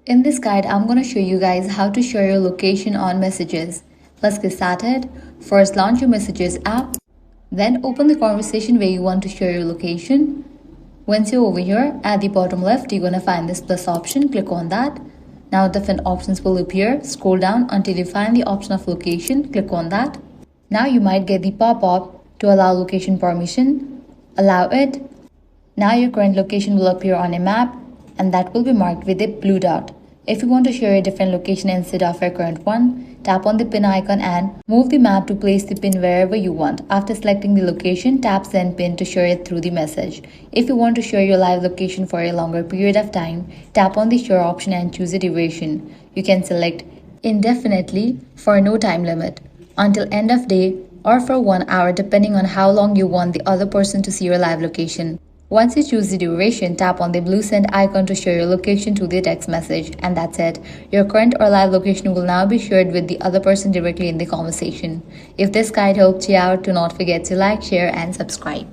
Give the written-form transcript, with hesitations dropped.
In this guide, I'm going to show you guys how to share your location on messages. Let's get started. First, launch your messages app. Then open the conversation where you want to share your location. Once you're over here, at the bottom left, you're going to find this plus option. Click on that. Now different options will appear. Scroll down until you find the option of location. Click on that. Now you might get the pop-up to allow location permission. Allow it. Now your current location will appear on a map and that will be marked with a blue dot. If you want to share a different location instead of your current one, tap on the pin icon and move the map to place the pin wherever you want. After selecting the location, tap send pin to share it through the message. If you want to share your live location for a longer period of time, tap on the share option and choose a duration. You can select indefinitely for no time limit, until end of day, or for 1 hour depending on how long you want the other person to see your live location. Once you choose the duration, tap on the blue send icon to share your location to the text message, and that's it. Your current or live location will now be shared with the other person directly in the conversation. If this guide helped you out, do not forget to like, share, and subscribe.